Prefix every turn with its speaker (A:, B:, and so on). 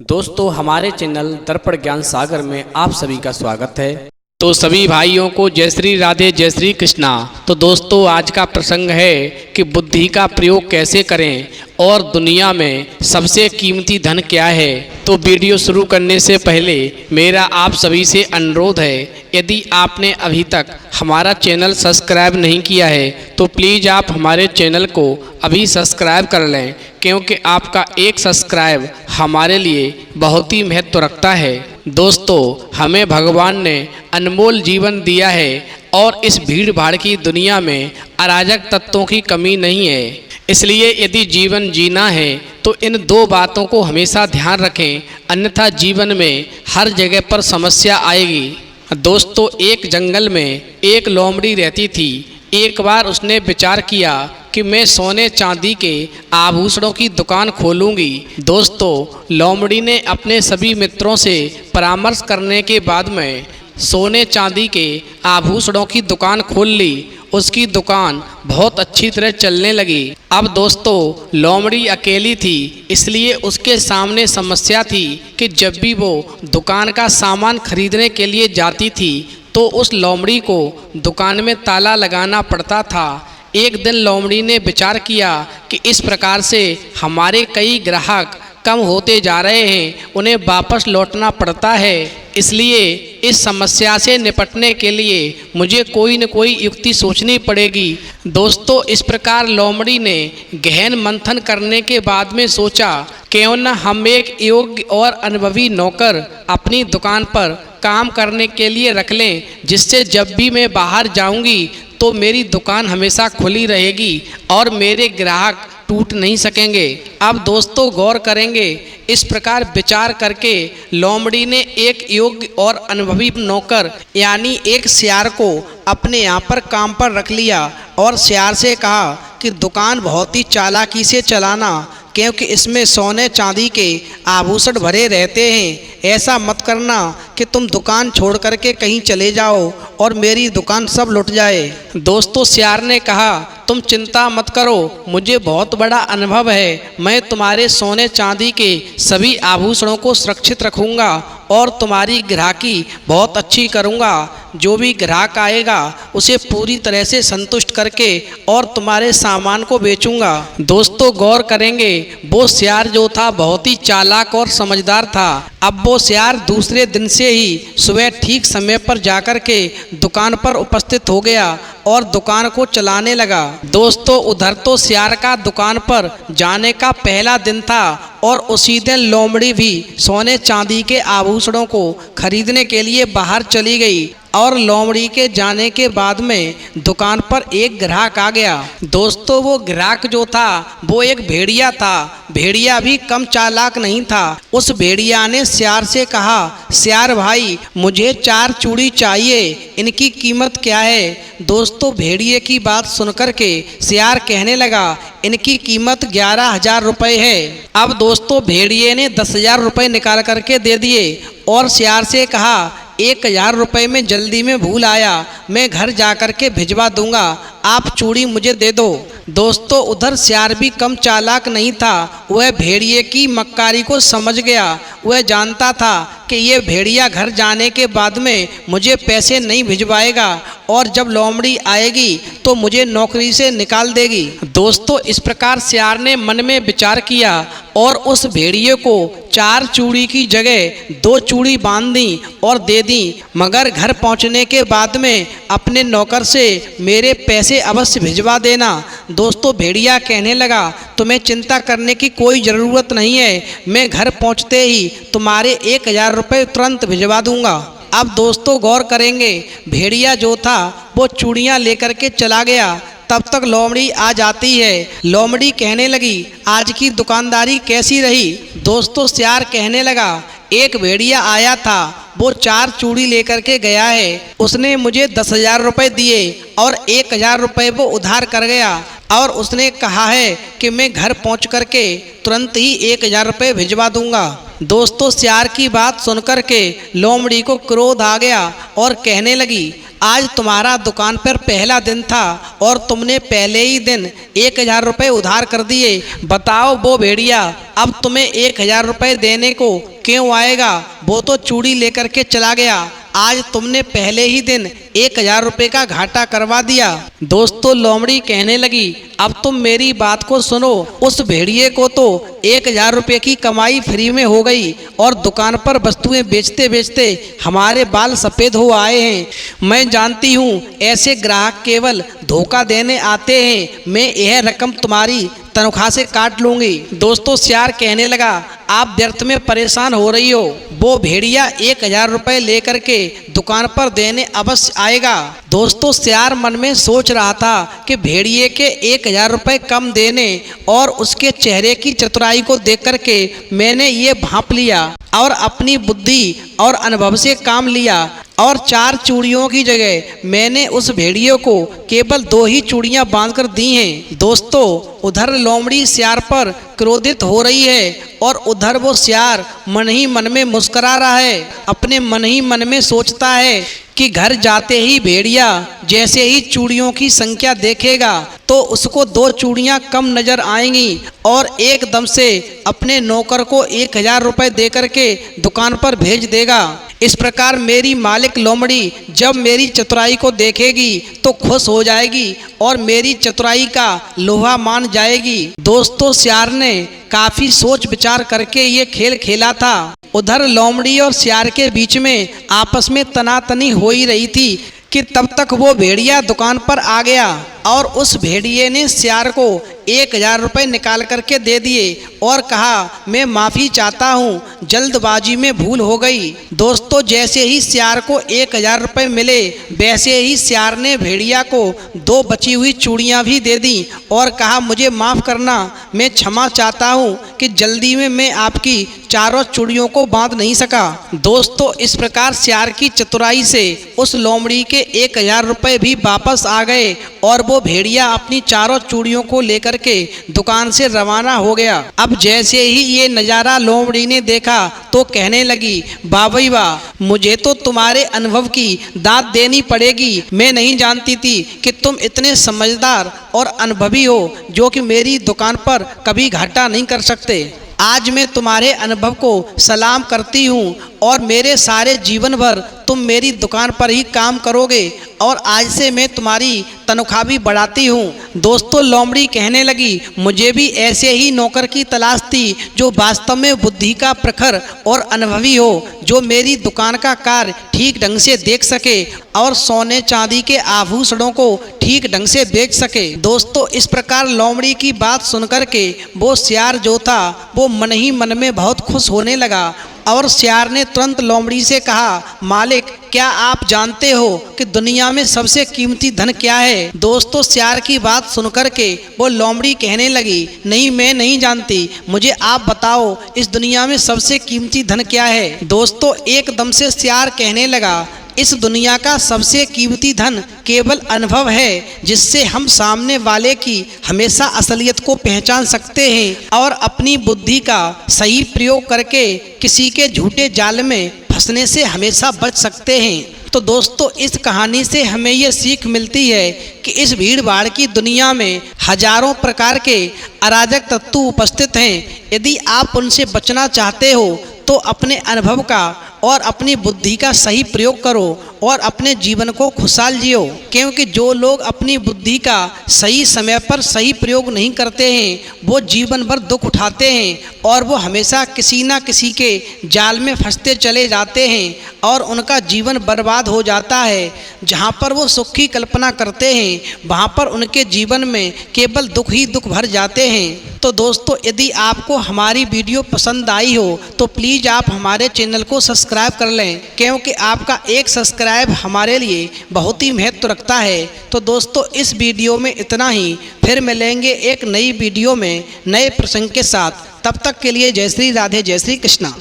A: दोस्तों हमारे चैनल दर्पण ज्ञान सागर में आप सभी का स्वागत है। तो सभी भाइयों को जय श्री राधे जय श्री कृष्णा। तो दोस्तों आज का प्रसंग है कि बुद्धि का प्रयोग कैसे करें और दुनिया में सबसे कीमती धन क्या है। तो वीडियो शुरू करने से पहले मेरा आप सभी से अनुरोध है, यदि आपने अभी तक हमारा चैनल सब्सक्राइब नहीं किया है तो प्लीज़ आप हमारे चैनल को अभी सब्सक्राइब कर लें, क्योंकि आपका एक सब्सक्राइब हमारे लिए बहुत ही महत्व रखता है। दोस्तों हमें भगवान ने अनमोल जीवन दिया है और इस भीड़ भाड़ की दुनिया में अराजक तत्वों की कमी नहीं है। इसलिए यदि जीवन जीना है तो इन दो बातों को हमेशा ध्यान रखें, अन्यथा जीवन में हर जगह पर समस्या आएगी। दोस्तों एक जंगल में एक लोमड़ी रहती थी। एक बार उसने विचार किया कि मैं सोने चांदी के आभूषणों की दुकान खोलूंगी। दोस्तों लोमड़ी ने अपने सभी मित्रों से परामर्श करने के बाद में सोने चांदी के आभूषणों की दुकान खोल ली। उसकी दुकान बहुत अच्छी तरह चलने लगी। अब दोस्तों लोमड़ी अकेली थी, इसलिए उसके सामने समस्या थी कि जब भी वो दुकान का सामान खरीदने के लिए जाती थी तो उस लोमड़ी को दुकान में ताला लगाना पड़ता था। एक दिन लोमड़ी ने विचार किया कि इस प्रकार से हमारे कई ग्राहक कम होते जा रहे हैं, उन्हें वापस लौटना पड़ता है। इसलिए इस समस्या से निपटने के लिए मुझे कोई न कोई युक्ति सोचनी पड़ेगी। दोस्तों इस प्रकार लोमड़ी ने गहन मंथन करने के बाद में सोचा, क्यों न हम एक योग्य और अनुभवी नौकर अपनी दुकान पर काम करने के लिए रख लें, जिससे जब भी मैं बाहर जाऊंगी तो मेरी दुकान हमेशा खुली रहेगी और मेरे ग्राहक टूट नहीं सकेंगे। अब दोस्तों गौर करेंगे। इस प्रकार विचार करके लोमड़ी ने एक योग्य और अनुभवी नौकर यानी एक सियार को अपने यहाँ पर काम पर रख लिया और सियार से कहा कि दुकान बहुत ही चालाकी से चलाना, क्योंकि इसमें सोने चांदी के आभूषण भरे रहते हैं। ऐसा मत करना कि तुम दुकान छोड़ करके कहीं चले जाओ और मेरी दुकान सब लुट जाए। दोस्तों सियार ने कहा, तुम चिंता मत करो, मुझे बहुत बड़ा अनुभव है। मैं तुम्हारे सोने चांदी के सभी आभूषणों को सुरक्षित रखूँगा और तुम्हारी ग्राहकी बहुत अच्छी करूँगा। जो भी ग्राहक आएगा उसे पूरी तरह से संतुष्ट करके और तुम्हारे सामान को बेचूंगा। दोस्तों गौर करेंगे, वो सियार जो था बहुत ही चालाक और समझदार था। अब वो सियार दूसरे दिन से ही सुबह ठीक समय पर जाकर के दुकान पर उपस्थित हो गया और दुकान को चलाने लगा। दोस्तों उधर तो सियार का दुकान पर जाने का पहला दिन था और उसी दिन लोमड़ी भी सोने चांदी के आभूषणों को खरीदने के लिए बाहर चली गई और लोमड़ी के जाने के बाद में दुकान पर एक ग्राहक आ गया। दोस्तों वो ग्राहक जो था वो एक भेड़िया था। भेड़िया भी कम चालाक नहीं था। उस भेड़िया ने सियार से कहा, सियार भाई मुझे 4 चूड़ी चाहिए, इनकी कीमत क्या है। दोस्तों भेड़िए की बात सुनकर के सियार कहने लगा, इनकी कीमत 11,000 रुपये है। अब दोस्तों भेड़िए ने 10,000 रुपये निकाल करके दे दिए और सियार से कहा, 1,000 रुपये में जल्दी में भूल आया, मैं घर जा कर के भिजवा दूंगा, आप चूड़ी मुझे दे दो। दोस्तों उधर सियार भी कम चालाक नहीं था। वह भेड़िए की मक्कारी को समझ गया। वह जानता था कि ये भेड़िया घर जाने के बाद में मुझे पैसे नहीं भिजवाएगा और जब लोमड़ी आएगी तो मुझे नौकरी से निकाल देगी। दोस्तों इस प्रकार सियार ने मन में विचार किया और उस भेड़िए को 4 चूड़ी की जगह 2 चूड़ी बांध दी और दे दी, मगर घर पहुंचने के बाद में अपने नौकर से मेरे पैसे अवश्य भिजवा देना। दोस्तों भेड़िया कहने लगा, तुम्हें चिंता करने की कोई ज़रूरत नहीं है, मैं घर पहुंचते ही तुम्हारे 1,000 रुपये तुरंत भिजवा दूंगा। अब दोस्तों गौर करेंगे, भेड़िया जो था वो चूड़ियाँ लेकर के चला गया। तब तक लोमड़ी आ जाती है। लोमड़ी कहने लगी, आज की दुकानदारी कैसी रही। दोस्तों सियार कहने लगा, एक भेड़िया आया था, वो 4 चूड़ी लेकर के गया है, उसने मुझे 10,000 रुपये दिए और 1,000 रुपये वो उधार कर गया और उसने कहा है कि मैं घर पहुंच करके तुरंत ही 1,000 रुपये भिजवा दूंगा। दोस्तों सियार की बात सुनकर के लोमड़ी को क्रोध आ गया और कहने लगी, आज तुम्हारा दुकान पर पहला दिन था और तुमने पहले ही दिन 1000 रुपये उधार कर दिए। बताओ वो भेड़िया अब तुम्हें 1000 रुपये देने को क्यों आएगा? वो तो चूड़ी लेकर के चला गया। आज तुमने पहले ही दिन 1000 रुपये का घाटा करवा दिया। दोस्तों लोमड़ी कहने लगी, अब तुम मेरी बात को सुनो। उस भेड़िए को तो 1000 रुपये की कमाई फ्री में हो गई और दुकान पर वस्तुएं बेचते बेचते हमारे बाल सफ़ेद हो आए हैं। मैं जानती हूँ ऐसे ग्राहक केवल धोखा देने आते हैं। मैं यह रकम तुम्हारी तनख्वाह से काट लूँगी। दोस्तों सियार कहने लगा, आप व्यर्थ में परेशान हो रही हो। वो भेड़िया 1000 रुपये लेकर के दुकान पर देने अवश्य आएगा। दोस्तों सियार मन में सोच रहा था कि भेड़िए के 1000 रुपये कम देने और उसके चेहरे की चतुराई को देख करके मैंने ये भांप लिया और अपनी बुद्धि और अनुभव से काम लिया और 4 चूड़ियों की जगह मैंने उस भेड़िए को केवल 2 ही चूड़ियां बांधकर दी हैं। दोस्तों उधर लोमड़ी सियार पर क्रोधित हो रही है और उधर वो सियार मन ही मन में मुस्करा रहा है। अपने मन ही मन में सोचता है कि घर जाते ही भेड़िया जैसे ही चूड़ियों की संख्या देखेगा तो उसको 2 चूड़ियां कम नजर आएंगी और एकदम से अपने नौकर को 1000 रुपये दे करके दुकान पर भेज देगा। इस प्रकार मेरी मालिक लोमड़ी जब मेरी चतुराई को देखेगी तो खुश हो जाएगी और मेरी चतुराई का लोहा मान जाएगी। दोस्तों सियार ने काफ़ी सोच विचार करके ये खेल खेला था। उधर लोमड़ी और सियार के बीच में आपस में तनातनी हो ही रही थी कि तब तक वो भेड़िया दुकान पर आ गया और उस भेड़िए ने सियार को 1000 रुपये निकाल करके दे दिए और कहा, मैं माफ़ी चाहता हूँ, जल्दबाजी में भूल हो गई। दोस्तों जैसे ही सियार को 1000 रुपये मिले वैसे ही सियार ने भेड़िया को 2 बची हुई चूड़ियाँ भी दे दी और कहा, मुझे माफ़ करना, मैं क्षमा चाहता हूँ कि जल्दी में मैं आपकी चारों चूड़ियों को बांध नहीं सका। दोस्तों इस प्रकार सियार की चतुराई से उस लोमड़ी के 1000 रुपये भी वापस आ गए और वो भेड़िया अपनी चारों चूड़ियों को लेकर के दुकान से रवाना हो गया। अब जैसे ही ये नज़ारा लोमड़ी ने देखा तो कहने लगी, वाह भाई वाह, मुझे तो तुम्हारे अनुभव की दाद देनी पड़ेगी। मैं नहीं जानती थी कि तुम इतने समझदार और अनुभवी हो जो कि मेरी दुकान पर कभी घाटा नहीं कर सकते। आज मैं तुम्हारे अनुभव को सलाम करती हूँ और मेरे सारे जीवन भर तुम मेरी दुकान पर ही काम करोगे और आज से मैं तुम्हारी तनख्वाह भी बढ़ाती हूँ। दोस्तों लोमड़ी कहने लगी, मुझे भी ऐसे ही नौकर की तलाश थी जो वास्तव में बुद्धि का प्रखर और अनुभवी हो, जो मेरी दुकान का कार्य ठीक ढंग से देख सके और सोने चांदी के आभूषणों को ठीक ढंग से बेच सके। दोस्तों इस प्रकार लोमड़ी की बात सुनकर के वो सियार जो था वो मन ही मन में बहुत खुश होने लगा और सियार ने तुरंत लोमड़ी से कहा, मालिक क्या आप जानते हो कि दुनिया में सबसे कीमती धन क्या है? दोस्तों सियार की बात सुनकर के वो लोमड़ी कहने लगी, नहीं मैं नहीं जानती, मुझे आप बताओ इस दुनिया में सबसे कीमती धन क्या है? दोस्तों एकदम से सियार कहने लगा, इस दुनिया का सबसे कीमती धन केवल अनुभव है, जिससे हम सामने वाले की हमेशा असलियत को पहचान सकते हैं और अपनी बुद्धि का सही प्रयोग करके किसी के झूठे जाल में फंसने से हमेशा बच सकते हैं। तो दोस्तों इस कहानी से हमें ये सीख मिलती है कि इस भीड़ भाड़ की दुनिया में हजारों प्रकार के अराजक तत्व उपस्थित हैं। यदि आप उनसे बचना चाहते हो तो अपने अनुभव का और अपनी बुद्धि का सही प्रयोग करो और अपने जीवन को खुशहाल जियो, क्योंकि जो लोग अपनी बुद्धि का सही समय पर सही प्रयोग नहीं करते हैं वो जीवन भर दुख उठाते हैं और वो हमेशा किसी ना किसी के जाल में फंसते चले जाते हैं और उनका जीवन बर्बाद हो जाता है। जहाँ पर वो सुख की कल्पना करते हैं वहाँ पर उनके जीवन में केवल दुख ही दुख भर जाते हैं। तो दोस्तों यदि आपको हमारी वीडियो पसंद आई हो तो प्लीज़ आप हमारे चैनल को सब्सक्राइब कर लें, क्योंकि आपका एक सब्सक्राइब हमारे लिए बहुत ही महत्व रखता है। तो दोस्तों इस वीडियो में इतना ही, फिर मिलेंगे एक नई वीडियो में नए प्रसंग के साथ। तब तक के लिए जय श्री राधे, जय श्री कृष्णा।